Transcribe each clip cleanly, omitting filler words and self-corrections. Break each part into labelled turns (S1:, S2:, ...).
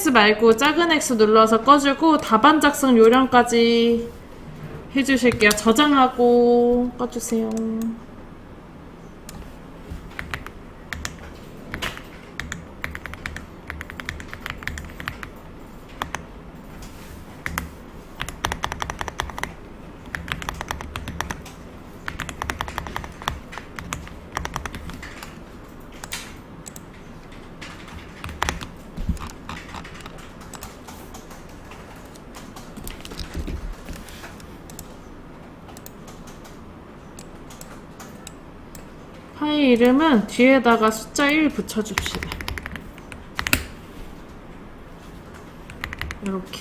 S1: X 말고 작은 X 눌러서 꺼주고 답안 작성 요령까지 해주실게요. 저장하고 꺼주세요. 파일 이름은 뒤에다가 숫자 1 붙여줍시다. 이렇게.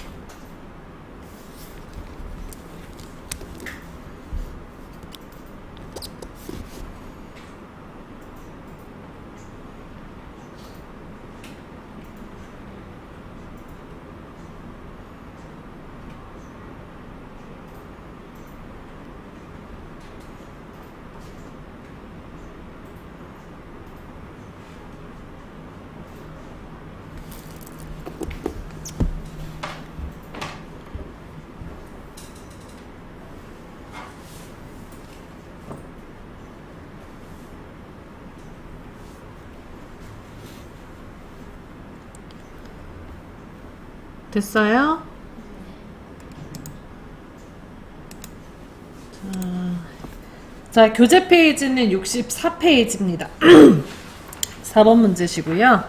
S1: 됐어요? 자, 교재 페이지는 64페이지입니다. 4번 문제시고요.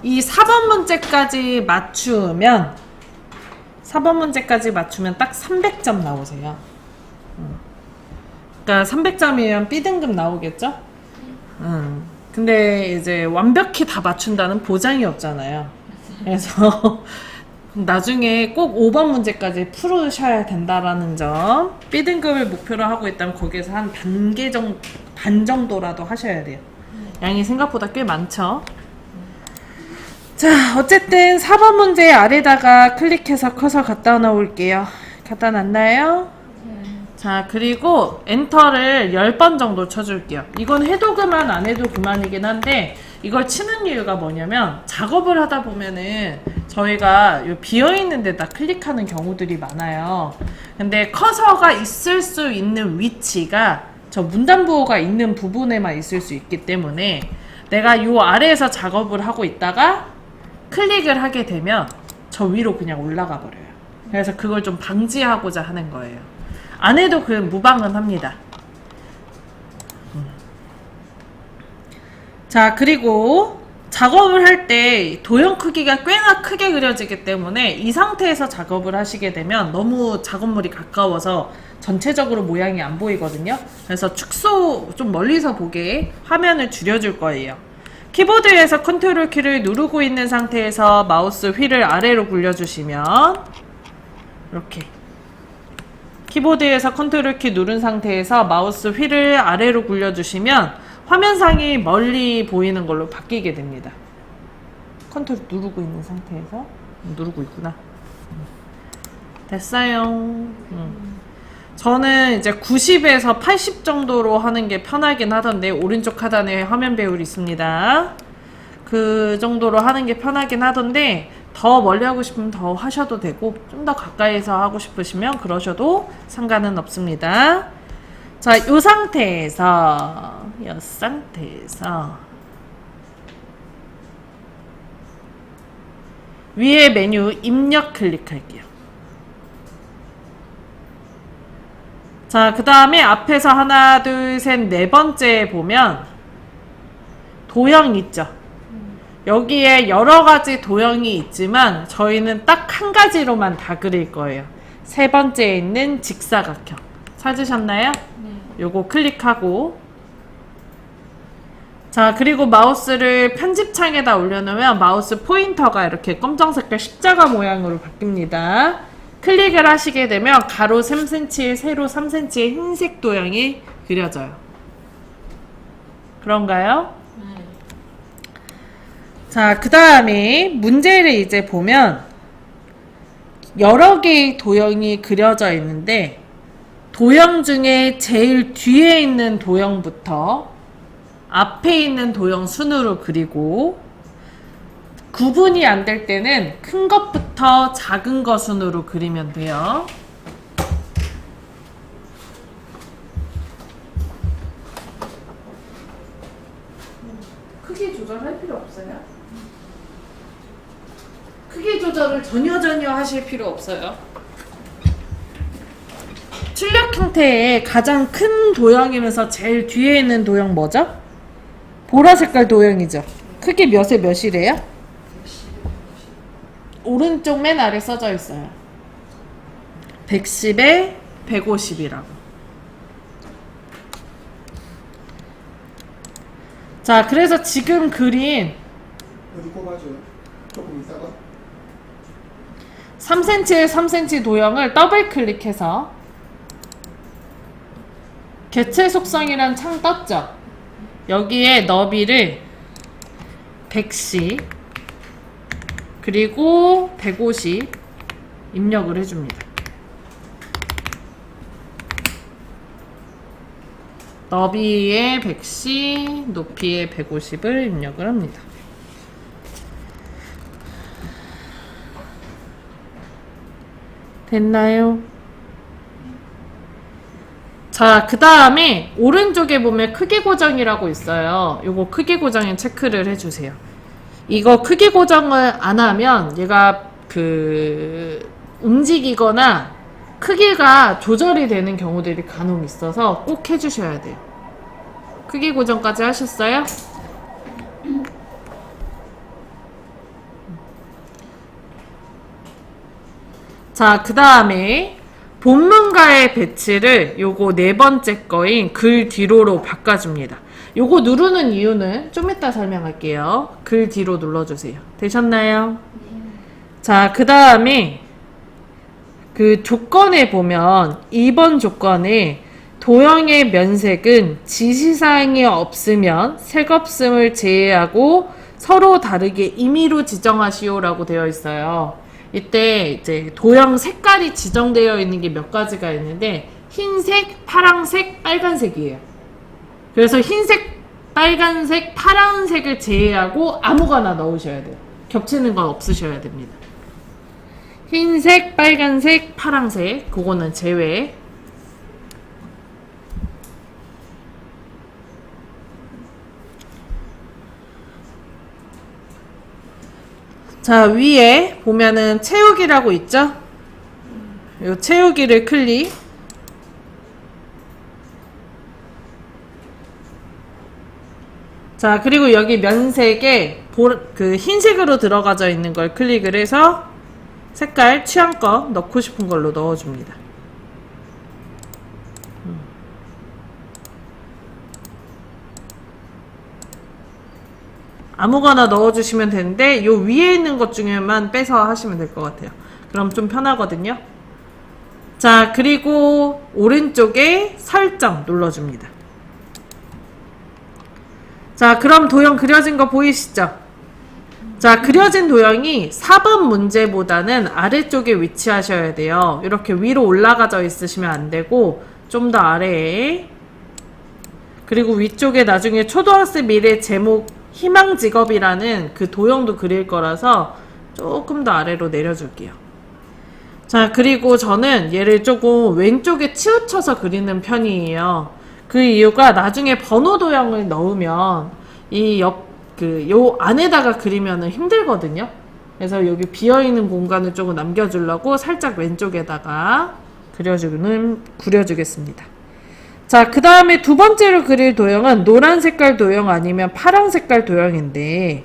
S1: 이 4번 문제까지 맞추면 4번 문제까지 맞추면 딱 300점 나오세요. 그러니까 300점이면 B등급 나오겠죠? 근데 이제 완벽히 다 맞춘다는 보장이 없잖아요. 그래서 나중에 꼭 5번 문제까지 풀으셔야 된다라는 점. B등급을 목표로 하고 있다면 거기에서 한 단계 정도, 반 정도라도 하셔야 돼요. 양이 생각보다 꽤 많죠. 자, 어쨌든 4번 문제 아래다가 클릭해서 커서 갖다 놓을게요. 갖다 놨나요? 자, 그리고 엔터를 10번 정도 쳐줄게요. 이건 해도 그만 안 해도 그만이긴 한데 이걸 치는 이유가 뭐냐면 작업을 하다 보면은 저희가 비어있는 데다 클릭하는 경우들이 많아요. 근데 커서가 있을 수 있는 위치가 저 문단부호가 있는 부분에만 있을 수 있기 때문에 내가 요 아래에서 작업을 하고 있다가 클릭을 하게 되면 저 위로 그냥 올라가 버려요. 그래서 그걸 좀 방지하고자 하는 거예요. 안 해도 그 무방은 합니다. 자, 그리고 작업을 할 때 도형 크기가 꽤나 크게 그려지기 때문에 이 상태에서 작업을 하시게 되면 너무 작업물이 가까워서 전체적으로 모양이 안 보이거든요. 그래서 축소 좀 멀리서 보게 화면을 줄여줄 거예요. 키보드에서 컨트롤 키를 누르고 있는 상태에서 마우스 휠을 아래로 굴려주시면 이렇게 키보드에서 컨트롤 키 누른 상태에서 마우스 휠을 아래로 굴려주시면 화면상이 멀리 보이는 걸로 바뀌게 됩니다. 컨트롤 누르고 있는 상태에서 누르고 있구나. 됐어요. 저는 이제 90에서 80 정도로 하는 게 편하긴 하던데 오른쪽 하단에 화면 배열이 있습니다. 그 정도로 하는 게 편하긴 하던데 더 멀리 하고 싶으면 더 하셔도 되고 좀 더 가까이서 하고 싶으시면 그러셔도 상관은 없습니다. 자, 요 상태에서 위에 메뉴 입력 클릭할게요. 자, 그 다음에 앞에서 하나, 둘, 셋, 네 번째 보면 도형 있죠? 여기에 여러 가지 도형이 있지만 저희는 딱 한 가지로만 다 그릴 거예요. 세 번째에 있는 직사각형. 찾으셨나요? 요거 클릭하고 자, 그리고 마우스를 편집창에다 올려놓으면 마우스 포인터가 이렇게 검정색깔 십자가 모양으로 바뀝니다. 클릭을 하시게 되면 가로 3cm, 세로 3cm의 흰색 도형이 그려져요. 그런가요? 자, 그 다음에 문제를 이제 보면 여러 개의 도형이 그려져 있는데 도형 중에 제일 뒤에 있는 도형부터 앞에 있는 도형 순으로 그리고 구분이 안 될 때는 큰 것부터 작은 것 순으로 그리면 돼요. 크기 조절할 필요 없어요. 크기 조절을 전혀 하실 필요 없어요. 출력 형태의 가장 큰 도형이면서 제일 뒤에 있는 도형 뭐죠? 보라 색깔 도형이죠. 크기 몇에 몇이래요? 오른쪽 맨 아래 써져 있어요. 110에 150이라고. 자, 그래서 지금 그린
S2: 어디 꼽아줘요? 조금 이따가.
S1: 3cm에 3cm 도형을 더블 클릭해서 개체 속성이란 창 떴죠? 여기에 너비를 110 그리고 150 입력을 해줍니다. 너비에 110, 높이에 150을 입력을 합니다. 됐나요? 자, 그 다음에 오른쪽에 보면 크기 고정이라고 있어요. 요거 크기 고정에 체크를 해주세요. 이거 크기 고정을 안 하면 얘가 움직이거나 크기가 조절이 되는 경우들이 간혹 있어서 꼭 해주셔야 돼요. 크기 고정까지 하셨어요? 자, 그 다음에 본문가의 배치를 요거 네 번째 거인 글 뒤로로 바꿔줍니다. 요거 누르는 이유는 좀 이따 설명할게요. 글 뒤로 눌러주세요. 되셨나요? 자, 그 다음에 그 조건에 보면 2번 조건에 도형의 면색은 지시사항이 없으면 색없음을 제외하고 서로 다르게 임의로 지정하시오라고 되어 있어요. 이때 이제 도형 색깔이 지정되어 있는 게 몇 가지가 있는데 흰색, 파랑색, 빨간색이에요. 그래서 흰색, 빨간색, 파란색을 제외하고 아무거나 넣으셔야 돼요. 겹치는 건 없으셔야 됩니다. 흰색, 빨간색, 파란색 그거는 제외. 자, 위에 보면은 채우기라고 있죠? 요 채우기를 클릭. 자, 그리고 여기 면색에 그 흰색으로 들어가져 있는 걸 클릭을 해서 색깔 취향껏 넣고 싶은 걸로 넣어줍니다. 아무거나 넣어주시면 되는데 요 위에 있는 것 중에만 빼서 하시면 될 것 같아요. 그럼 좀 편하거든요. 자, 그리고 오른쪽에 설정 눌러줍니다. 자, 그럼 도형 그려진 거 보이시죠? 자, 그려진 도형이 4번 문제보다는 아래쪽에 위치하셔야 돼요. 이렇게 위로 올라가져 있으시면 안 되고 좀 더 아래에, 그리고 위쪽에 나중에 초등학생 미래 제목 희망 직업이라는 그 도형도 그릴 거라서 조금 더 아래로 내려줄게요. 자, 그리고 저는 얘를 조금 왼쪽에 치우쳐서 그리는 편이에요. 그 이유가 나중에 번호 도형을 넣으면 요 안에다가 그리면은 힘들거든요. 그래서 여기 비어있는 공간을 조금 남겨주려고 살짝 왼쪽에다가 그려주겠습니다. 자, 그 다음에 두 번째로 그릴 도형은 노란 색깔 도형 아니면 파란 색깔 도형인데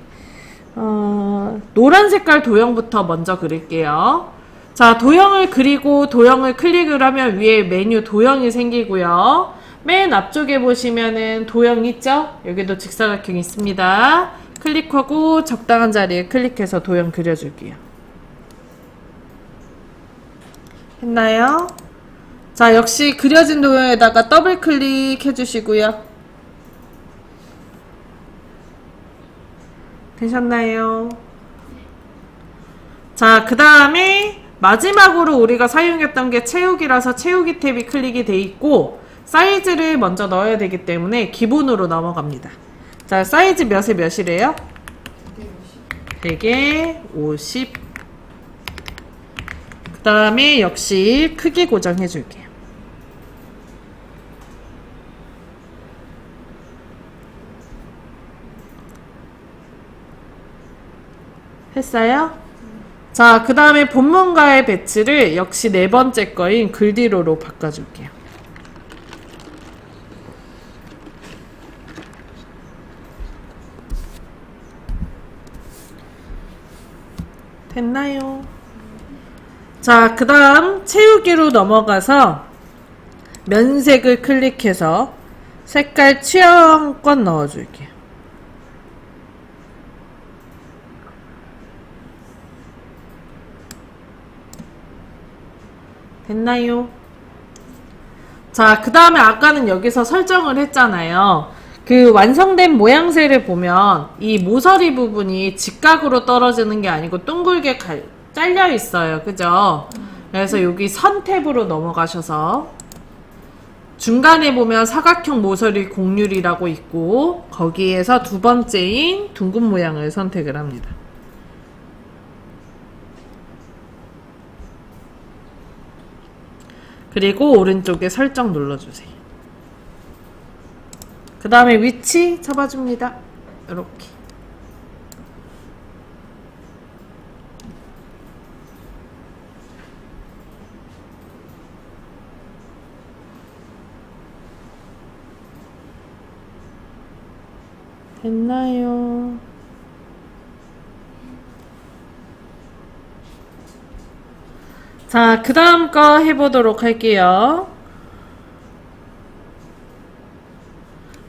S1: 노란 색깔 도형부터 먼저 그릴게요. 자, 도형을 그리고 도형을 클릭을 하면 위에 메뉴 도형이 생기고요. 맨 앞쪽에 보시면은 도형 있죠? 여기도 직사각형 있습니다. 클릭하고 적당한 자리에 클릭해서 도형 그려줄게요. 했나요? 자, 역시 그려진 도형에다가 더블 클릭 해주시고요. 되셨나요? 자, 그 다음에 마지막으로 우리가 사용했던 게 채우기라서 채우기 탭이 클릭이 돼 있고 사이즈를 먼저 넣어야 되기 때문에 기본으로 넘어갑니다. 자, 사이즈 몇에 몇이래요? 100에 50. 그 다음에 역시 크기 고정해 줄게요. 했어요? 자, 그 다음에 본문과의 배치를 역시 네 번째 거인 글디로로 바꿔줄게요. 됐나요? 자, 그 다음 채우기로 넘어가서 면색을 클릭해서 색깔 취향껏 넣어줄게요. 됐나요? 자, 그 다음에 아까는 여기서 설정을 했잖아요. 그 완성된 모양새를 보면 이 모서리 부분이 직각으로 떨어지는 게 아니고 둥글게 잘려 있어요. 그죠? 그래서 여기 선 탭으로 넘어가셔서 중간에 보면 사각형 모서리 곡률이라고 있고 거기에서 두 번째인 둥근 모양을 선택을 합니다. 그리고 오른쪽에 설정 눌러주세요. 그 다음에 위치 잡아줍니다. 이렇게. 됐나요? 자, 그 다음 거 해보도록 할게요.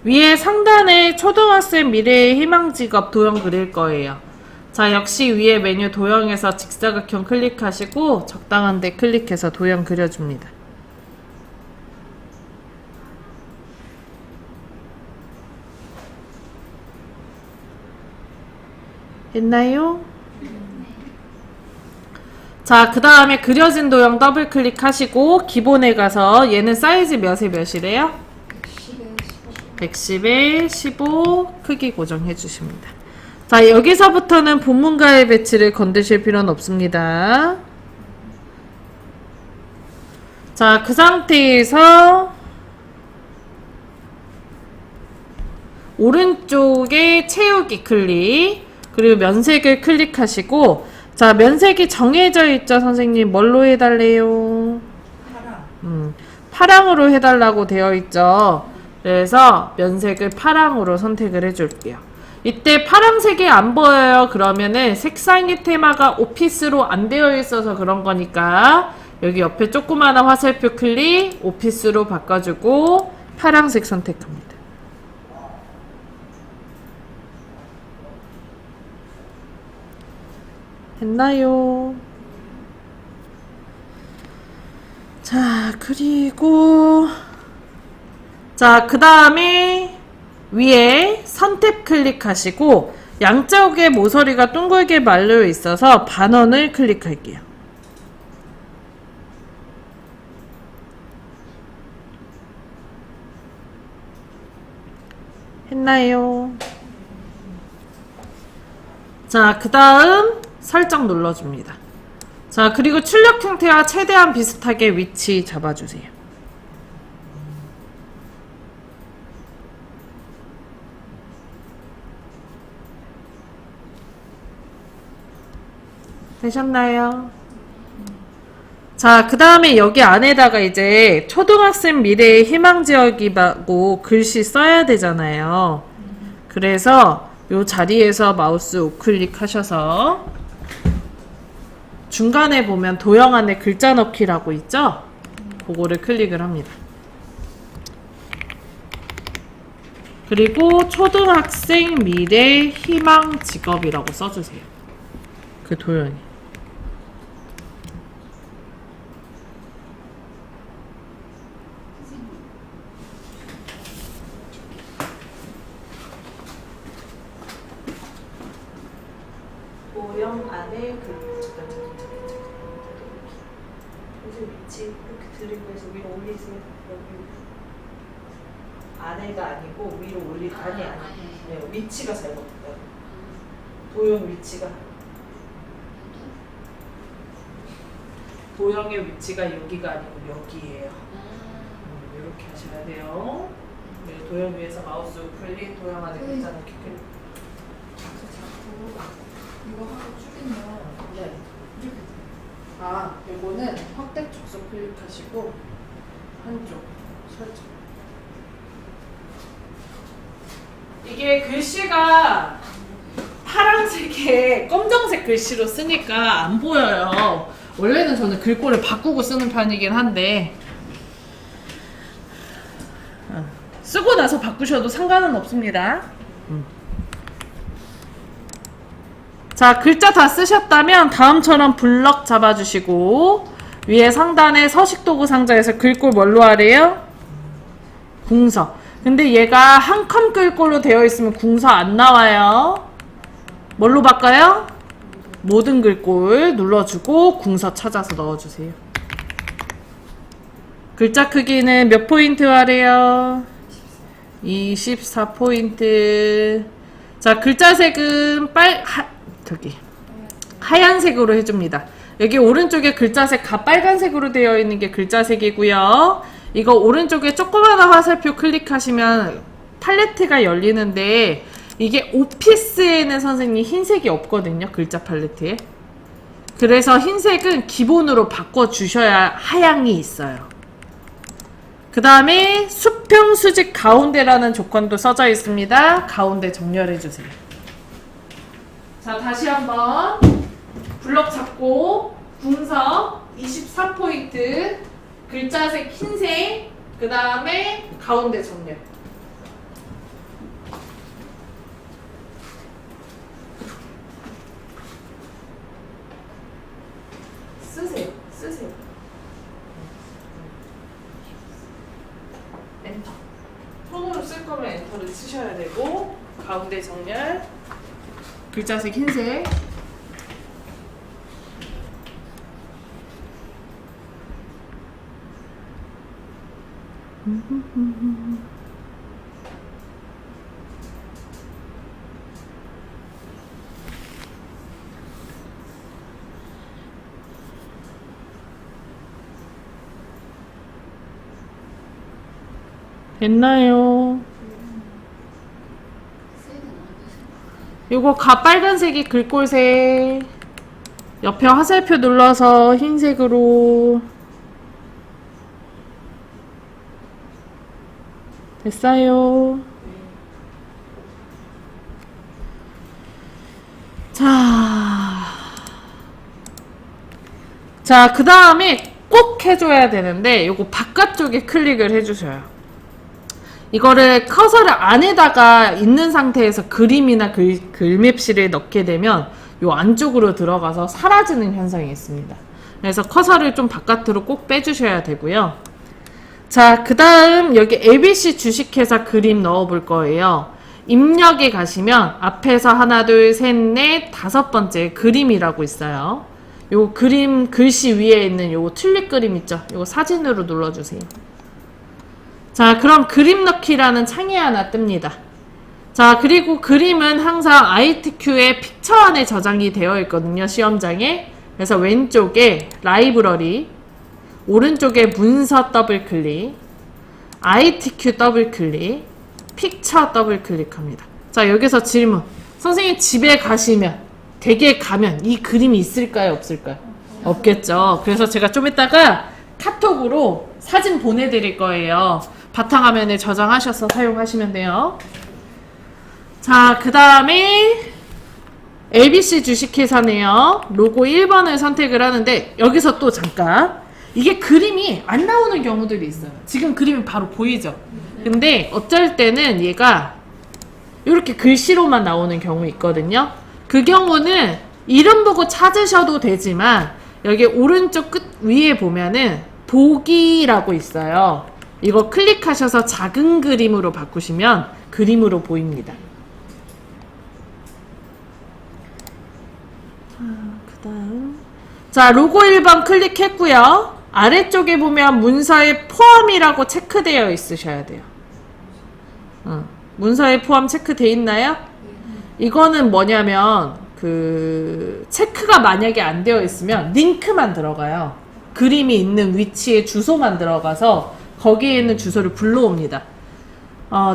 S1: 위에 상단에 초등학생 미래의 희망 직업 도형 그릴 거예요. 자, 역시 위에 메뉴 도형에서 직사각형 클릭하시고 적당한 데 클릭해서 도형 그려줍니다. 됐나요? 자, 그 다음에 그려진 도형 더블 클릭하시고 기본에 가서 얘는 사이즈 몇에 몇이래요? 110에 15 크기 고정해 주십니다. 자, 여기서부터는 본문과의 배치를 건드실 필요는 없습니다. 자, 그 상태에서 오른쪽에 채우기 클릭, 그리고 면색을 클릭하시고, 자, 면색이 정해져 있죠, 선생님. 뭘로 해달래요? 파랑으로 해달라고 되어 있죠. 그래서 면색을 파랑으로 선택을 해줄게요. 이때 파랑색이 안 보여요. 그러면은 색상의 테마가 오피스로 안 되어 있어서 그런 거니까 여기 옆에 조그마한 화살표 클릭, 오피스로 바꿔주고 파랑색 선택합니다. 됐나요? 자, 그리고 자, 그 다음에 위에 선택 클릭하시고 양쪽에 모서리가 둥글게 말려 있어서 반원을 클릭할게요. 했나요? 자, 그 다음 설정 눌러줍니다. 자, 그리고 출력 형태와 최대한 비슷하게 위치 잡아주세요. 되셨나요? 자, 그 다음에 여기 안에다가 이제 초등학생 미래의 희망지역이라고 글씨 써야 되잖아요. 그래서 요 자리에서 마우스 우클릭 하셔서 중간에 보면 도형 안에 글자 넣기라고 있죠? 그거를 클릭을 합니다. 그리고 초등학생 미래 희망 직업이라고 써주세요. 그 도형이. 도형 안에 글자. 이제 위치 이렇게 드리고 해서 위로 올리세요. 여기 안에가 아니고 위로 올리 아니 네, 위치가 잘못됐어요. 도형 위치가. 도형의 위치가 여기가 아니고 여기예요. 이렇게 하셔야 돼요. 네, 도형 위에서 마우스 우클릭, 도형 안에 글자 넣기 클릭.
S3: 이거 하고 줄이면
S1: 네. 아, 요거는 확대 축소 클릭하시고 한쪽 설정. 이게 글씨가 파란색에 검정색 글씨로 쓰니까 안 보여요. 원래는 저는 글꼴을 바꾸고 쓰는 편이긴 한데 쓰고 나서 바꾸셔도 상관은 없습니다. 자, 글자 다 쓰셨다면 다음처럼 블럭 잡아주시고 위에 상단에 서식도구 상자에서 글꼴 뭘로 하래요? 궁서. 근데 얘가 한 칸 글꼴로 되어 있으면 궁서 안 나와요. 뭘로 바꿔요? 모든 글꼴 눌러주고 궁서 찾아서 넣어주세요. 글자 크기는 몇 포인트 하래요? 24포인트. 자, 글자 색은 하얀색으로 해줍니다. 여기 오른쪽에 글자색 빨간색으로 되어 있는 게 글자색이고요. 이거 오른쪽에 조그마한 화살표 클릭하시면 팔레트가 열리는데 이게 오피스에는 선생님 흰색이 없거든요. 글자 팔레트에. 그래서 흰색은 기본으로 바꿔주셔야 하향이 있어요. 그 다음에 수평 수직 가운데라는 조건도 써져 있습니다. 가운데 정렬해주세요. 자, 다시 한번 블럭 잡고 궁서 24포인트 글자색 흰색 그 다음에 가운데 정렬. 쓰세요. 엔터. 손으로 쓸 거면 엔터를 쓰셔야 되고 가운데 정렬 글자색 흰색. 됐나요? 요거 빨간색이 글꼴색. 옆에 화살표 눌러서 흰색으로. 됐어요. 자, 그 다음에 꼭 해줘야 되는데 요거 바깥쪽에 클릭을 해주셔요. 이거를 커서를 안에다가 있는 상태에서 그림이나 글맵실에 넣게 되면 요 안쪽으로 들어가서 사라지는 현상이 있습니다. 그래서 커서를 좀 바깥으로 꼭 빼주셔야 되고요. 자, 그 다음 여기 ABC 주식회사 그림 넣어 볼 거예요. 입력에 가시면 앞에서 하나, 둘, 셋, 넷, 다섯 번째 그림이라고 있어요. 요 그림 글씨 위에 있는 요 튤립 그림 있죠? 요거 사진으로 눌러주세요. 자, 그럼 그림 넣기라는 창이 하나 뜹니다. 자, 그리고 그림은 항상 ITQ의 픽처 안에 저장이 되어 있거든요. 시험장에. 그래서 왼쪽에 라이브러리, 오른쪽에 문서 더블 클릭, ITQ 더블 클릭, 픽처 더블 클릭합니다. 자, 여기서 질문. 선생님 집에 가시면, 댁에 가면 이 그림이 있을까요? 없을까요? 없겠죠. 그래서 제가 좀 이따가 카톡으로 사진 보내드릴 거예요. 바탕화면에 저장하셔서 사용하시면 돼요. 자, 그 다음에 ABC 주식회사네요. 로고 1번을 선택을 하는데 여기서 또 잠깐 이게 그림이 안 나오는 경우들이 있어요. 지금 그림이 바로 보이죠? 근데 어쩔 때는 얘가 이렇게 글씨로만 나오는 경우 있거든요. 그 경우는 이름 보고 찾으셔도 되지만 여기 오른쪽 끝 위에 보면은 보기라고 있어요. 이거 클릭하셔서 작은 그림으로 바꾸시면 그림으로 보입니다. 그다음 자, 로고 1번 클릭했고요. 아래쪽에 보면 문서에 포함이라고 체크되어 있으셔야 돼요. 문서에 포함 체크되어 있나요? 이거는 뭐냐면 그 체크가 만약에 안 되어 있으면 링크만 들어가요. 그림이 있는 위치에 주소만 들어가서 거기에 있는 주소를 불러옵니다.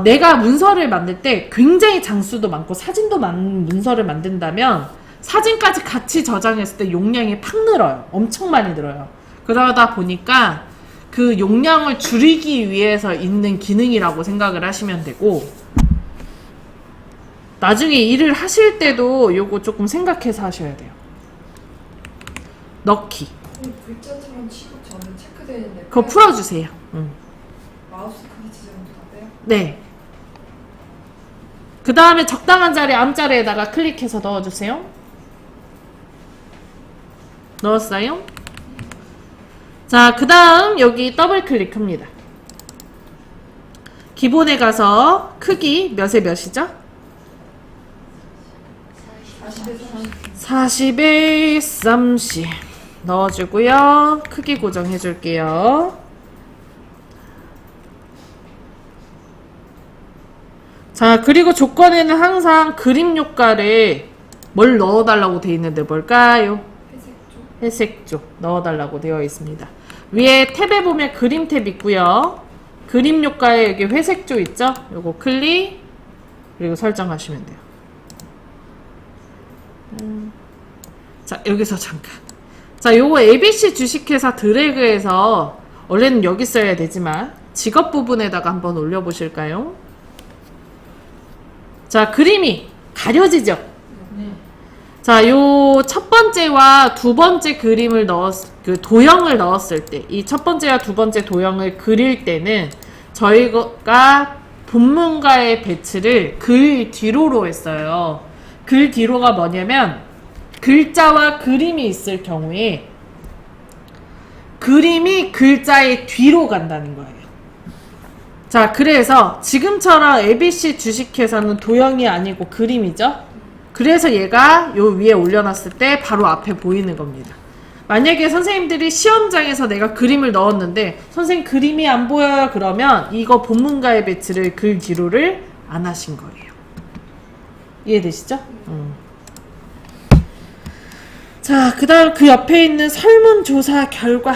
S1: 내가 문서를 만들 때 굉장히 장수도 많고 사진도 많은 문서를 만든다면 사진까지 같이 저장했을 때 용량이 팍 늘어요. 엄청 많이 늘어요. 그러다 보니까 그 용량을 줄이기 위해서 있는 기능이라고 생각을 하시면 되고, 나중에 일을 하실 때도 요거 조금 생각해서 하셔야 돼요. 넣기.
S3: 글자처럼 치고 저는 체크되어 있는데
S1: 그거 풀어주세요.
S3: 마우스 크기 지정도 다 돼요?
S1: 네. 그 다음에 적당한 자리 앞자리에다가 클릭해서 넣어주세요. 넣었어요? 자, 그 다음 여기 더블 클릭합니다. 기본에 가서 크기 몇에 몇이죠? 40에 30 넣어주고요. 크기 고정해줄게요. 자, 그리고 조건에는 항상 그림 효과를 뭘 넣어달라고 되어 있는데 뭘까요?
S3: 회색조.
S1: 회색조 넣어달라고 되어 있습니다. 위에 탭에 보면 그림 탭 있고요. 그림 효과에 여기 회색조 있죠? 요거 클릭, 그리고 설정하시면 돼요. 자, 여기서 잠깐. 자, 요거 ABC 주식회사 드래그해서 원래는 여기 써야 되지만 직업 부분에다가 한번 올려보실까요? 자, 그림이 가려지죠? 자, 요 첫 번째와 두 번째 그림을 그 도형을 넣었을 때, 이 첫 번째와 두 번째 도형을 그릴 때는 저희가 본문가의 배치를 글 뒤로로 했어요. 글 뒤로가 뭐냐면, 글자와 그림이 있을 경우에 그림이 글자의 뒤로 간다는 거예요. 자, 그래서 지금처럼 ABC 주식회사는 도형이 아니고 그림이죠. 그래서 얘가 요 위에 올려놨을 때 바로 앞에 보이는 겁니다. 만약에 선생님들이 시험장에서 내가 그림을 넣었는데 선생님 그림이 안 보여요 그러면 이거 본문가의 배치를 글 뒤로를 안 하신 거예요. 이해되시죠? 자, 그 다음 그 옆에 있는 설문조사 결과.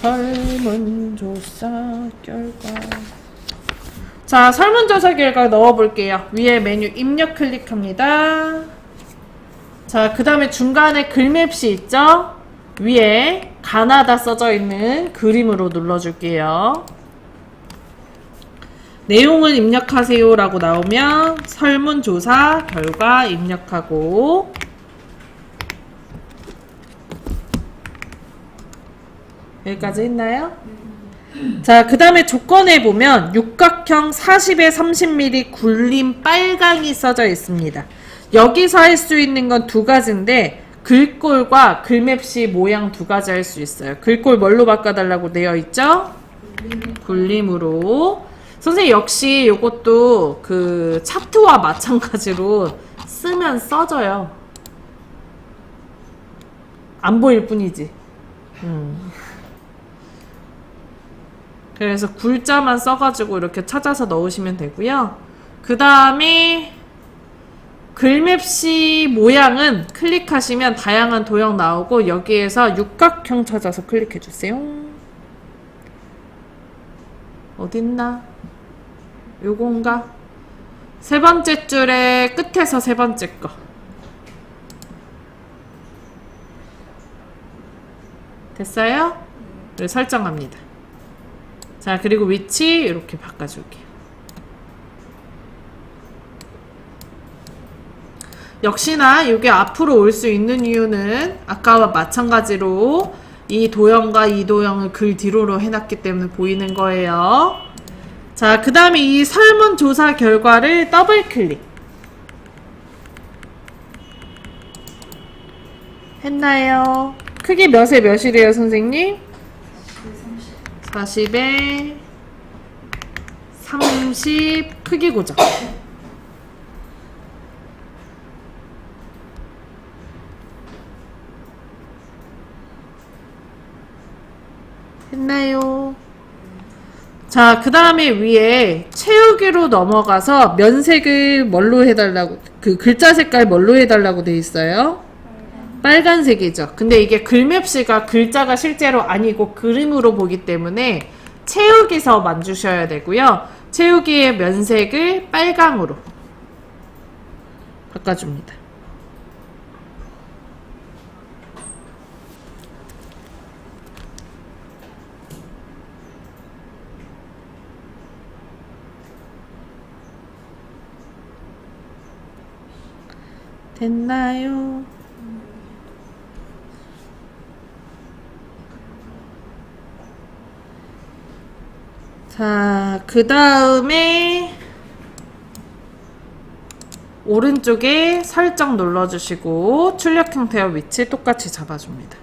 S1: 설문조사 결과. 자, 설문조사 결과 넣어볼게요. 위에 메뉴 입력 클릭합니다. 자, 그 다음에 중간에 글맵시 있죠? 위에 가나다 써져 있는 그림으로 눌러줄게요. 내용을 입력하세요 라고 나오면 설문조사 결과 입력하고, 여기까지 했나요? 자, 그 다음에 조건에 보면 육각형 40에 30mm 굴림 빨강이 써져 있습니다. 여기서 할 수 있는 건 두 가지인데 글꼴과 글맵시 모양 두 가지 할 수 있어요. 글꼴 뭘로 바꿔달라고 되어 있죠? 굴림으로. 선생님 역시 이것도 그 차트와 마찬가지로 쓰면 써져요. 안 보일 뿐이지. 그래서 굴자만 써가지고 이렇게 찾아서 넣으시면 되고요. 그 다음에 글맵시 모양은 클릭하시면 다양한 도형 나오고 여기에서 육각형 찾아서 클릭해주세요. 어딨나? 요건가? 세 번째 줄의 끝에서 세 번째 거. 됐어요? 네, 설정합니다. 자, 그리고 위치 이렇게 바꿔줄게요. 역시나 이게 앞으로 올 수 있는 이유는 아까와 마찬가지로 이 도형과 이 도형을 글 뒤로로 해놨기 때문에 보이는 거예요. 자, 그 다음에 이 설문조사 결과를 더블 클릭 했나요? 크기 몇에 몇이래요, 선생님? 40에 30 크기 고정. 했나요? 자, 자, 그 다음에 위에 채우기로 넘어가서 면색을 뭘로 해달라고, 그 글자 색깔 뭘로 해달라고 돼 있어요? 빨간색이죠. 근데 이게 글맵시가 글자가 실제로 아니고 그림으로 보기 때문에 채우기서만 주셔야 되고요. 채우기의 면색을 빨강으로 바꿔줍니다. 됐나요? 자, 그 다음에 오른쪽에 살짝 눌러주시고 출력 형태와 위치 똑같이 잡아줍니다.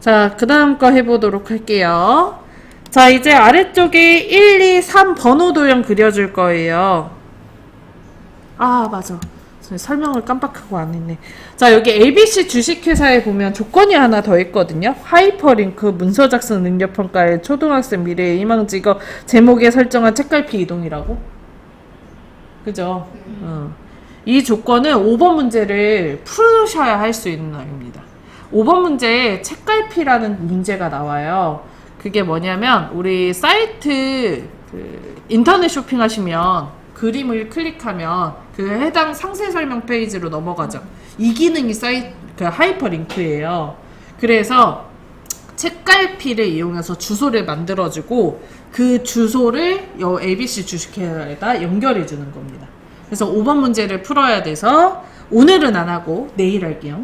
S1: 자, 그 다음 거 해보도록 할게요. 자, 이제 아래쪽에 1, 2, 3 번호 도형 그려줄 거예요. 아, 맞아. 설명을 깜빡하고 안 했네. 자, 여기 ABC 주식회사에 보면 조건이 하나 더 있거든요. 하이퍼링크, 문서 작성 능력 평가에 초등학생 미래의 희망 직업 제목에 설정한 책갈피 이동이라고. 그죠? 이 조건은 5번 문제를 푸셔야 할 수 있는 낭입니다. 5번 문제에 책갈피라는 문제가 나와요. 그게 뭐냐면 우리 사이트 인터넷 쇼핑하시면 그림을 클릭하면 그 해당 상세 설명 페이지로 넘어가죠. 이 기능이 그 하이퍼링크예요. 그래서 책갈피를 이용해서 주소를 만들어주고 그 주소를 ABC 주식회사에다 연결해 주는 겁니다. 그래서 5번 문제를 풀어야 돼서 오늘은 안 하고 내일 할게요.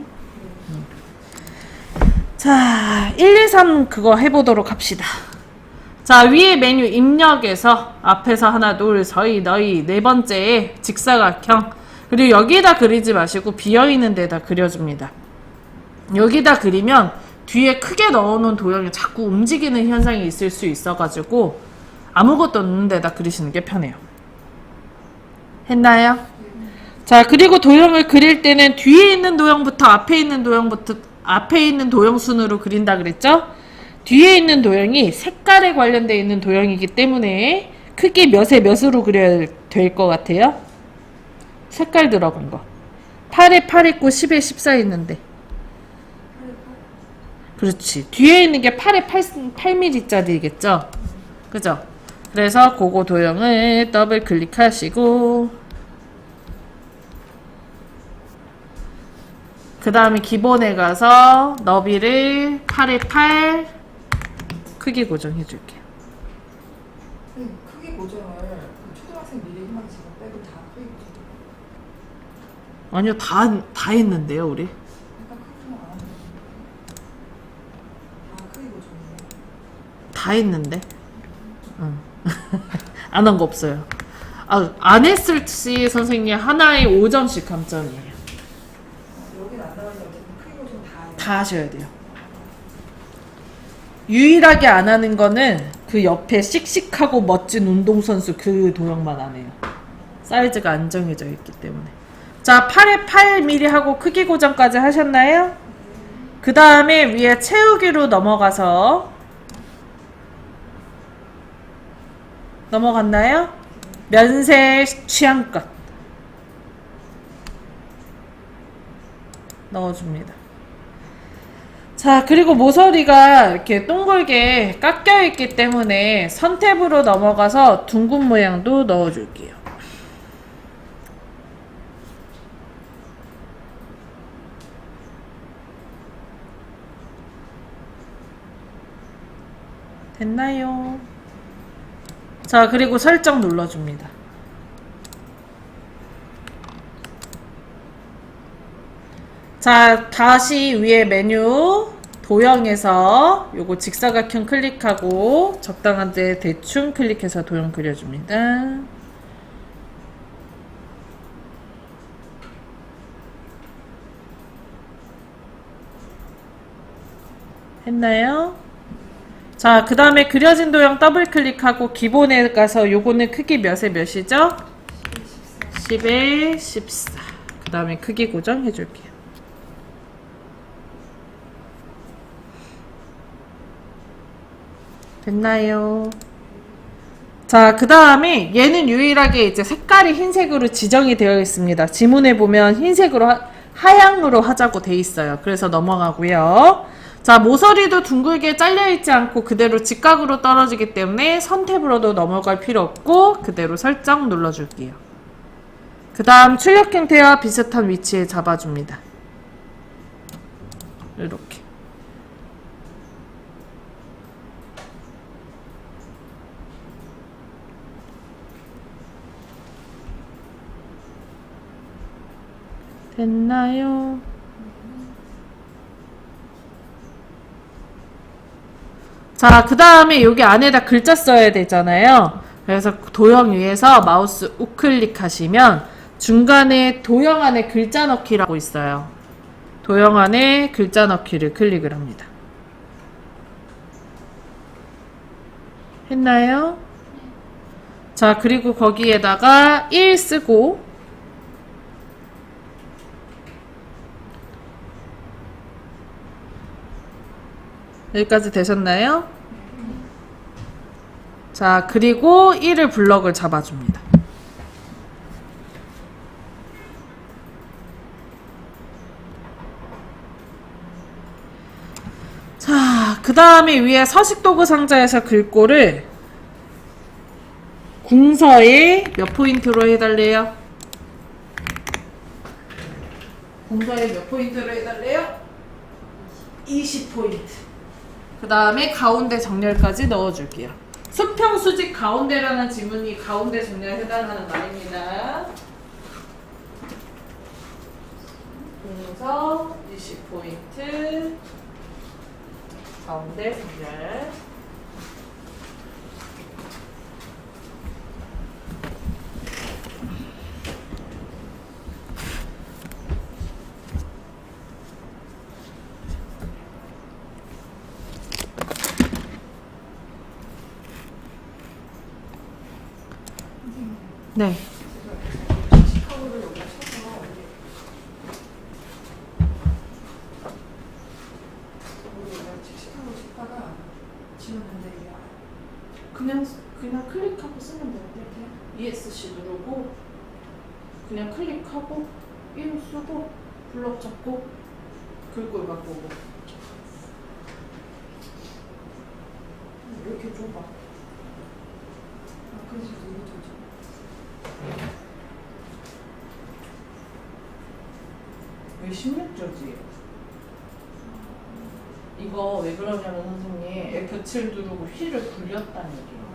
S1: 자, 1, 2, 3 그거 해보도록 합시다. 자, 위에 메뉴 입력에서 앞에서 하나, 둘, 서희, 너희 네 번째에 직사각형 그리고 여기에다 그리지 마시고 비어있는 데다 그려줍니다. 여기다 그리면 뒤에 크게 넣어놓은 도형이 자꾸 움직이는 현상이 있을 수 있어가지고 아무것도 없는 데다 그리시는 게 편해요. 했나요? 자, 그리고 도형을 그릴 때는 뒤에 있는 도형부터 앞에 있는 도형 순으로 그린다 그랬죠? 뒤에 있는 도형이 색깔에 관련되어 있는 도형이기 때문에 크기 몇에 몇으로 그려야 될 것 같아요? 색깔 들어간 거. 8에 8 있고 10에 14 있는데. 그렇지. 뒤에 있는 게 8에 8mm짜리겠죠? 그죠? 그래서 그거 도형을 더블 클릭하시고 그 다음에 기본에 가서 너비를 8에 8 크기 고정해 줄게요.
S3: 크기 고정을 그 초등학생 미래 희망 직업 빼고 다 크기 고정.
S1: 아니요, 다 했는데요, 우리.
S3: 약간 크기 고정 안 하는 다 크기 고정이에요.
S1: 다 했는데. 응. 안 한 거 없어요. 아, 안 했을지 선생님 하나에 5점씩 감점이에요.
S3: 여긴 안 나와서 어쨌든 크기 고정 다 해요.
S1: 다 하셔야 돼요. 유일하게 안 하는 거는 그 옆에 씩씩하고 멋진 운동선수 그 도형만 안 해요. 사이즈가 안 정해져 있기 때문에. 자, 8에 8mm 하고 크기 고정까지 하셨나요? 그 다음에 위에 채우기로 넘어갔나요? 면색 취향껏 넣어줍니다. 자, 그리고 모서리가 이렇게 동글게 깎여 있기 때문에 선탭으로 넘어가서 둥근 모양도 넣어줄게요. 됐나요? 자, 그리고 설정 눌러줍니다. 자, 다시 위에 메뉴 도형에서 요거 직사각형 클릭하고 적당한 데 대충 클릭해서 도형 그려줍니다. 했나요? 자, 그 다음에 그려진 도형 더블 클릭하고 기본에 가서 요거는 크기 몇에 몇이죠? 10에 14. 그 다음에 크기 고정해 줄게요. 됐나요? 자, 그 다음에 얘는 유일하게 이제 색깔이 흰색으로 지정이 되어 있습니다. 지문에 보면 흰색으로 하향으로 하자고 돼 있어요. 그래서 넘어가고요. 자, 모서리도 둥글게 잘려있지 않고 그대로 직각으로 떨어지기 때문에 선탭으로도 넘어갈 필요 없고 그대로 설정 눌러줄게요. 그 다음 출력 형태와 비슷한 위치에 잡아줍니다. 이렇게. 됐나요? 자, 그 다음에 여기 안에다 글자 써야 되잖아요. 그래서 도형 위에서 마우스 우클릭 하시면 중간에 도형 안에 글자 넣기라고 있어요. 도형 안에 글자 넣기를 클릭을 합니다. 했나요? 자, 그리고 거기에다가 1 쓰고 여기까지 되셨나요? 자, 그리고 1을 블럭을 잡아줍니다. 자, 그 다음에 위에 서식도구 상자에서 글꼴을 궁서에 몇 포인트로 해달래요? 궁서에 몇 포인트로 해달래요? 20포인트. 그 다음에 가운데 정렬까지 넣어줄게요. 수평 수직 가운데라는 지문이 가운데 정렬해달라는 말입니다. 궁서 20포인트 가운데 정렬. 네.
S3: 시카고를 여기다 쳐서 시카고 쳤다가 지웠는데 이게
S1: 그냥 클릭하고 쓰면 되는데 그냥 ESC 누르고 그냥 클릭하고 1 쓰고 블럭 잡고 글꼴 바꾸고 이렇게 좁아.
S3: 그래서 이거 좀
S1: 왜 16조지? 이거 왜 그러냐면 선생님 F7 누르고 휠을 굴렸다는 얘기예요.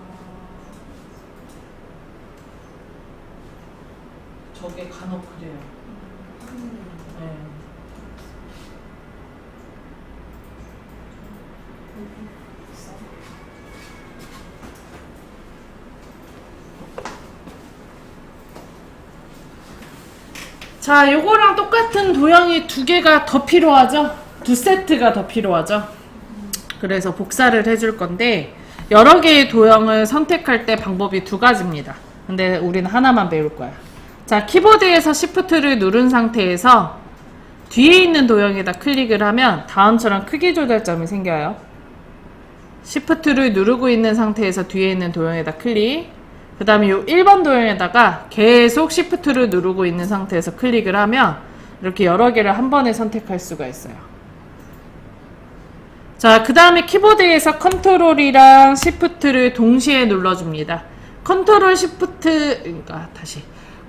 S1: 저게 간혹 그래요. 네. 자, 요거랑 똑같은 도형이 2개가 더 필요하죠? 2세트가 더 필요하죠? 그래서 복사를 해줄 건데 여러 개의 도형을 선택할 때 방법이 2가지입니다. 근데 우리는 하나만 배울 거야. 자, 키보드에서 Shift를 누른 상태에서 뒤에 있는 도형에다 클릭을 하면 다음처럼 크기 조절점이 생겨요. Shift를 누르고 있는 상태에서 뒤에 있는 도형에다 클릭. 그 다음에 이 1번 도형에다가 계속 Shift를 누르고 있는 상태에서 클릭을 하면 이렇게 여러 개를 한 번에 선택할 수가 있어요. 자, 그 다음에 키보드에서 컨트롤이랑 Shift를 동시에 눌러줍니다. 컨트롤 Shift,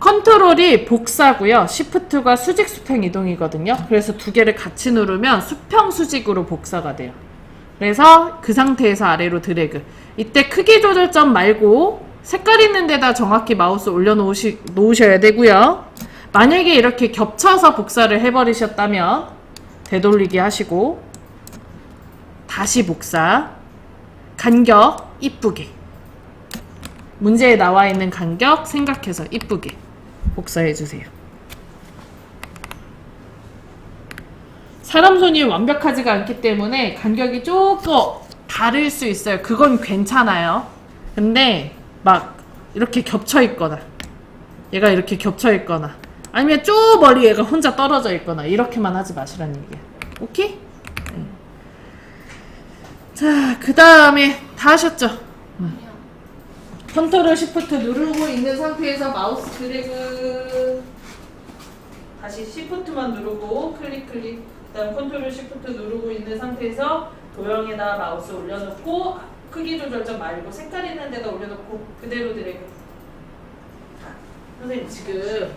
S1: 컨트롤이 복사고요. Shift가 수직 수평 이동이거든요. 그래서 2개를 같이 누르면 수평 수직으로 복사가 돼요. 그래서 그 상태에서 아래로 드래그. 이때 크기 조절점 말고 색깔 있는 데다 정확히 마우스 올려놓으셔야 되고요. 만약에 이렇게 겹쳐서 복사를 해버리셨다면 되돌리기 하시고 다시 복사, 간격 이쁘게, 문제에 나와 있는 간격 생각해서 이쁘게 복사해주세요. 사람 손이 완벽하지가 않기 때문에 간격이 조금 다를 수 있어요. 그건 괜찮아요. 근데 막 이렇게 겹쳐 있거나 얘가 이렇게 겹쳐 있거나 아니면 쭉 멀리 얘가 혼자 떨어져 있거나 이렇게만 하지 마시라는 얘기야. 오케이? 네. 자, 그 다음에 다 하셨죠? 컨트롤 시프트 누르고 있는 상태에서 마우스 드래그 다시 시프트만 누르고 클릭 그 다음 컨트롤 시프트 누르고 있는 상태에서 도형에다 마우스 올려놓고 크기 조절 좀 말고 색깔 있는 데다 올려놓고 그대로 드래그. 자, 선생님 지금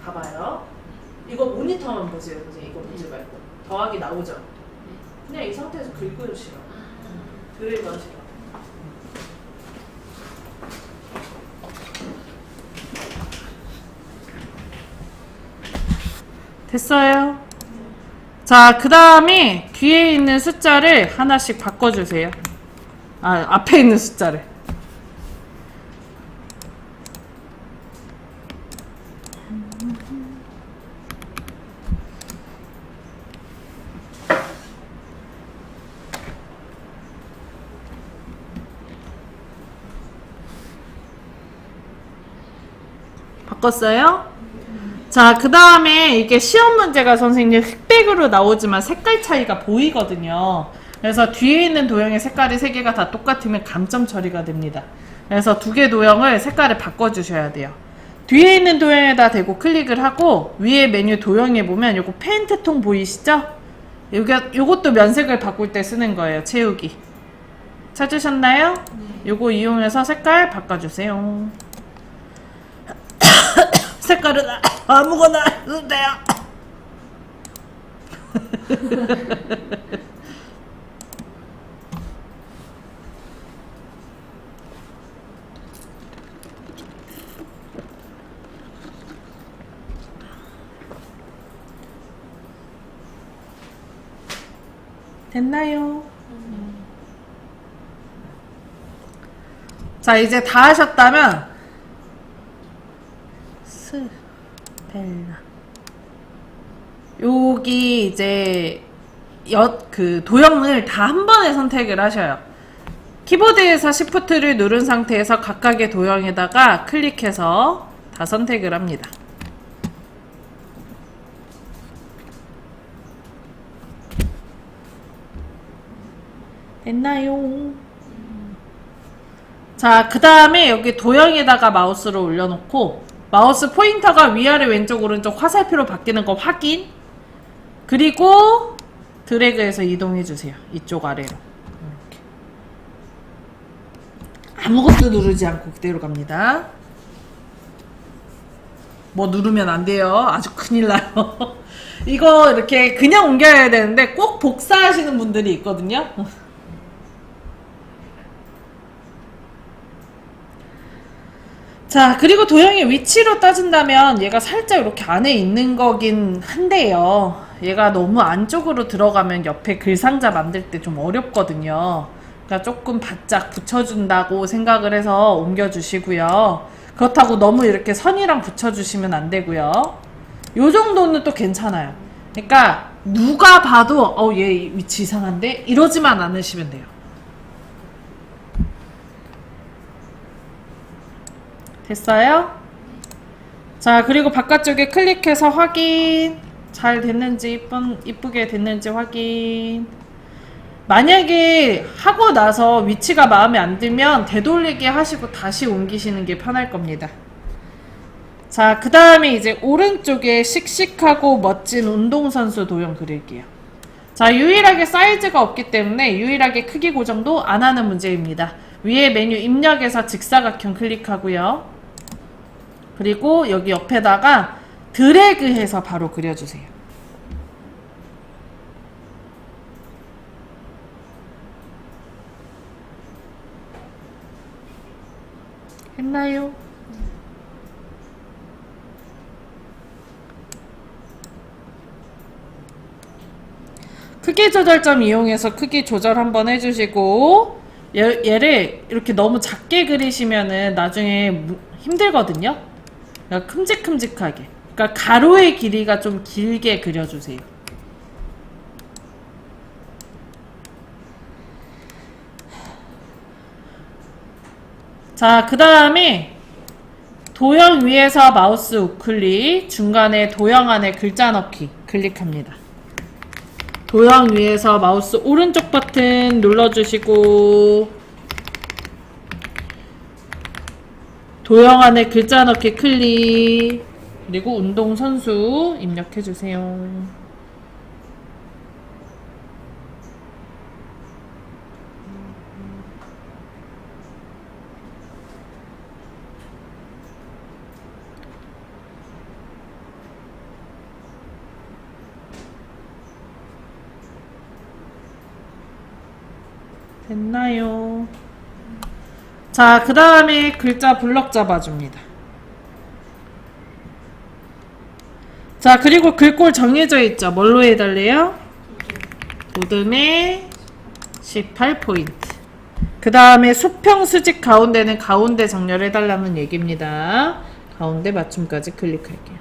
S1: 봐봐요. 이거 모니터만 보세요. 선생님 이거 보지 말고 더하기 나오죠? 그냥 이 상태에서 긁어요. 싫어. 드래그 하시라. 됐어요. 자, 그 다음에 뒤에 있는 숫자를 하나씩 바꿔주세요. 아, 앞에 있는 숫자를. 바꿨어요? 자, 그 다음에 이게 시험 문제가 선생님 흑백으로 나오지만 색깔 차이가 보이거든요. 그래서 뒤에 있는 도형의 색깔이 3개가 다 똑같으면 감점 처리가 됩니다. 그래서 2개 도형을 색깔을 바꿔주셔야 돼요. 뒤에 있는 도형에다 대고 클릭을 하고 위에 메뉴 도형에 보면 요거 페인트 통 보이시죠? 요것도 면색을 바꿀 때 쓰는 거예요. 채우기. 찾으셨나요? 요거 이용해서 색깔 바꿔주세요. 색깔은 아무거나 해도 돼요. 됐나요? 자, 이제 다 하셨다면 스펠라 여기 이제 그 도형을 다 한 번에 선택을 하셔요. 키보드에서 Shift를 누른 상태에서 각각의 도형에다가 클릭해서 다 선택을 합니다. 됐나요? 자, 그 다음에 여기 도형에다가 마우스를 올려놓고 마우스 포인터가 위아래 왼쪽 오른쪽 화살표로 바뀌는 거 확인. 그리고 드래그해서 이동해주세요. 이쪽 아래로. 이렇게. 아무것도 누르지 않고 그대로 갑니다. 뭐 누르면 안 돼요. 아주 큰일 나요. 이거 이렇게 그냥 옮겨야 되는데 꼭 복사하시는 분들이 있거든요. 자, 그리고 도형의 위치로 따진다면 얘가 살짝 이렇게 안에 있는 거긴 한데요. 얘가 너무 안쪽으로 들어가면 옆에 글상자 만들 때 좀 어렵거든요. 그러니까 조금 바짝 붙여준다고 생각을 해서 옮겨주시고요. 그렇다고 너무 이렇게 선이랑 붙여주시면 안 되고요. 요 정도는 또 괜찮아요. 그러니까 누가 봐도 얘 위치 이상한데? 이러지만 않으시면 돼요. 됐어요? 자, 그리고 바깥쪽에 클릭해서 확인. 잘 됐는지 이쁘게 됐는지 확인. 만약에 하고 나서 위치가 마음에 안 들면 되돌리기 하시고 다시 옮기시는 게 편할 겁니다. 자, 그 다음에 이제 오른쪽에 씩씩하고 멋진 운동선수 도형 그릴게요. 자, 유일하게 사이즈가 없기 때문에 유일하게 크기 고정도 안 하는 문제입니다. 위에 메뉴 입력에서 직사각형 클릭하고요. 그리고 여기 옆에다가 드래그해서 바로 그려주세요. 했나요? 크기 조절점 이용해서 크기 조절 한번 해주시고 얘를 이렇게 너무 작게 그리시면은 나중에 힘들거든요. 그러니까 큼직큼직하게. 그러니까 가로의 길이가 좀 길게 그려주세요. 자, 그 다음에 도형 위에서 마우스 우클릭, 중간에 도형 안에 글자 넣기 클릭합니다. 도형 위에서 마우스 오른쪽 버튼 눌러주시고 도형 안에 글자 넣기 클릭, 그리고 운동선수 입력해주세요. 됐나요? 자, 그 다음에 글자 블럭 잡아줍니다. 자, 그리고 글꼴 정해져 있죠? 뭘로 해달래요? 도듬에 18포인트. 그 다음에 수평 수직 가운데는 가운데 정렬해달라는 얘기입니다. 가운데 맞춤까지 클릭할게요.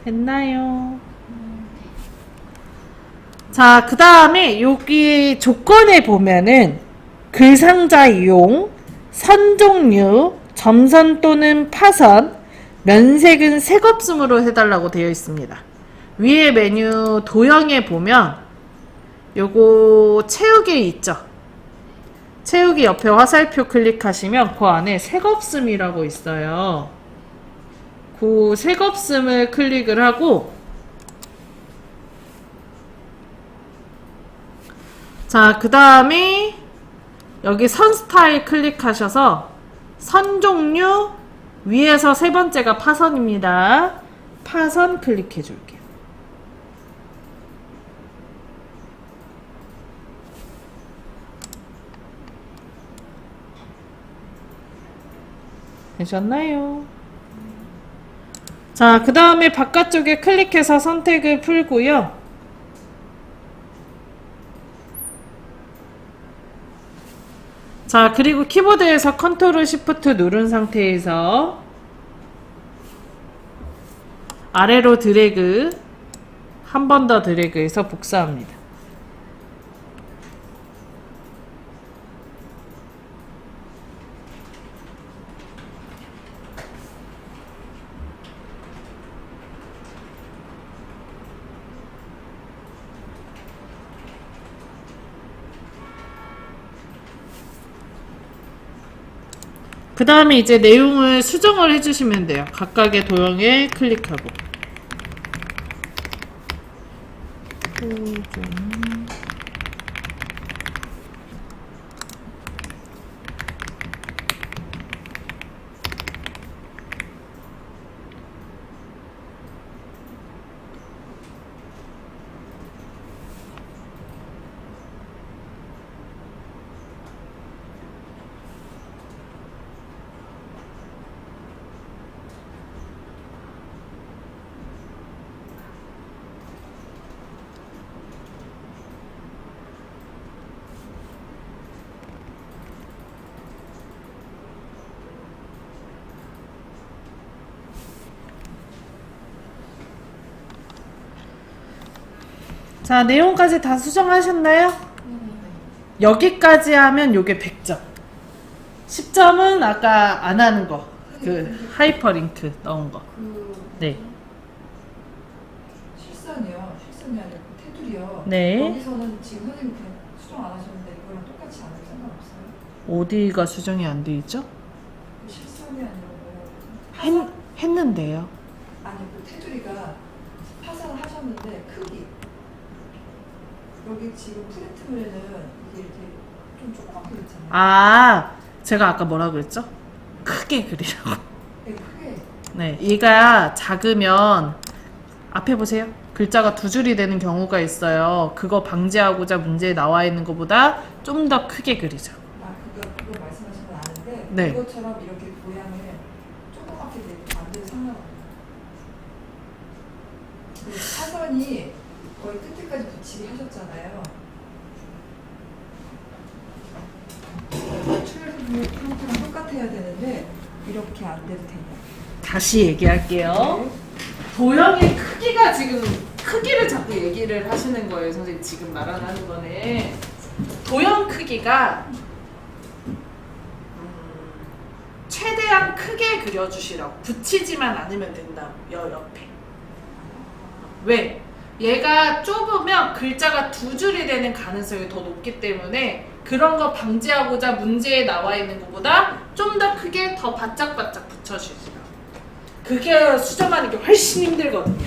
S1: 됐나요? 자, 그 다음에 여기 조건에 보면은 글상자 이용, 선 종류, 점선 또는 파선, 면색은 색없음으로 해달라고 되어 있습니다. 위에 메뉴 도형에 보면 요거 채우기 있죠? 채우기 옆에 화살표 클릭하시면 그 안에 색없음이라고 있어요. 그 색없음을 클릭을 하고, 자, 그 다음에 여기 선 스타일 클릭하셔서 선 종류 위에서 세 번째가 파선입니다. 파선 클릭해 줄게요. 되셨나요? 자, 그 다음에 바깥쪽에 클릭해서 선택을 풀고요. 자, 그리고 키보드에서 컨트롤 시프트 누른 상태에서 아래로 드래그, 한 번 더 드래그해서 복사합니다. 그 다음에 이제 내용을 수정을 해주시면 돼요. 각각의 도형에 클릭하고. 자, 내용까지 다 수정하셨나요? 여기까지 하면 요게 100점. 10점은 아까 안 하는 거. 그 하이퍼링크 넣은 거. 네.
S3: 실선이요. 실선이 아니고 테두리요.
S1: 네.
S3: 여기서는 지금 선생님 그냥 수정 안 하셨는데 이거랑 똑같이 안 해도 상관없어요?
S1: 어디가 수정이 안 돼 있죠?
S3: 그 실선이 아니고
S1: 했는데요.
S3: 아니 그 테두리가 파산을 하셨는데 크기 여기 지금 프린트물에는 이게 이렇게 좀 조그맣게 있잖아요.
S1: 아, 제가 아까 뭐라 그랬죠? 크게 그리라고.
S3: 네, 크게.
S1: 네, 얘가 작으면 앞에 보세요. 글자가 두 줄이 되는 경우가 있어요. 그거 방지하고자 문제에 나와 있는 것보다 좀 더 크게 그리죠.
S3: 아 그거 말씀하신 건 아는데
S1: 네.
S3: 이것처럼 이렇게 모양을 조그맣게 내도 안 돼도 상관없어요. 그 사선이 거의 끝에까지 붙이게 하셨잖아요. 출혈 상태랑 똑같아야 되는데 이렇게 안 돼도 되냐?
S1: 다시 얘기할게요. 도형의 크기가 지금 크기를 자꾸 얘기를 하시는 거예요. 선생님 지금 말하는 거는 도형 크기가 최대한 크게 그려주시라고. 붙이지만 않으면 된다고. 옆에. 왜? 얘가 좁으면 글자가 두 줄이 되는 가능성이 더 높기 때문에 그런 거 방지하고자 문제에 나와 있는 것보다 좀 더 크게 더 바짝바짝 붙여주시라고. 그게 수정하는 게 훨씬 힘들거든요.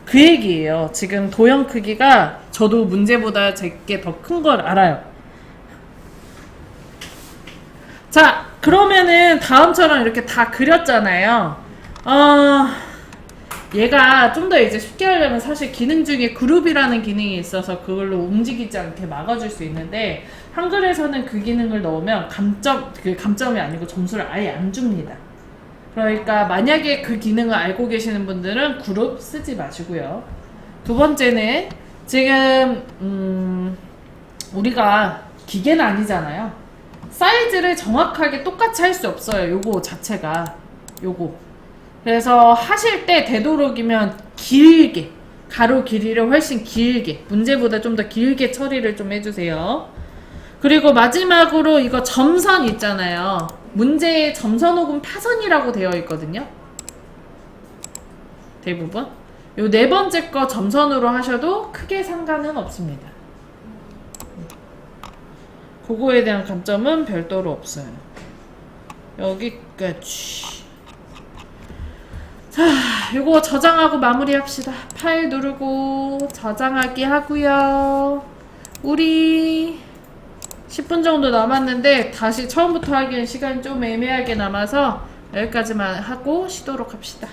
S1: 그 얘기예요. 지금 도형 크기가 저도 문제보다 제게 더 큰 걸 알아요. 자, 그러면은 다음처럼 이렇게 다 그렸잖아요. 얘가 좀 더 이제 쉽게 하려면 사실 기능 중에 그룹이라는 기능이 있어서 그걸로 움직이지 않게 막아줄 수 있는데 한글에서는 그 기능을 넣으면 감점이 아니고 점수를 아예 안 줍니다. 그러니까 만약에 그 기능을 알고 계시는 분들은 그룹 쓰지 마시고요. 두 번째는 지금 우리가 기계는 아니잖아요. 사이즈를 정확하게 똑같이 할 수 없어요. 요거 자체가 요거. 그래서 하실 때 되도록이면 길게 가로 길이를 훨씬 길게 문제보다 좀 더 길게 처리를 좀 해주세요. 그리고 마지막으로 이거 점선 있잖아요. 문제에 점선 혹은 파선이라고 되어 있거든요. 대부분 요 네 번째 거 점선으로 하셔도 크게 상관은 없습니다. 그거에 대한 감점은 별도로 없어요. 여기까지. 자, 요거 저장하고 마무리합시다. 파일 누르고 저장하기 하고요. 우리 10분 정도 남았는데 다시 처음부터 하기엔 시간이 좀 애매하게 남아서 여기까지만 하고 쉬도록 합시다.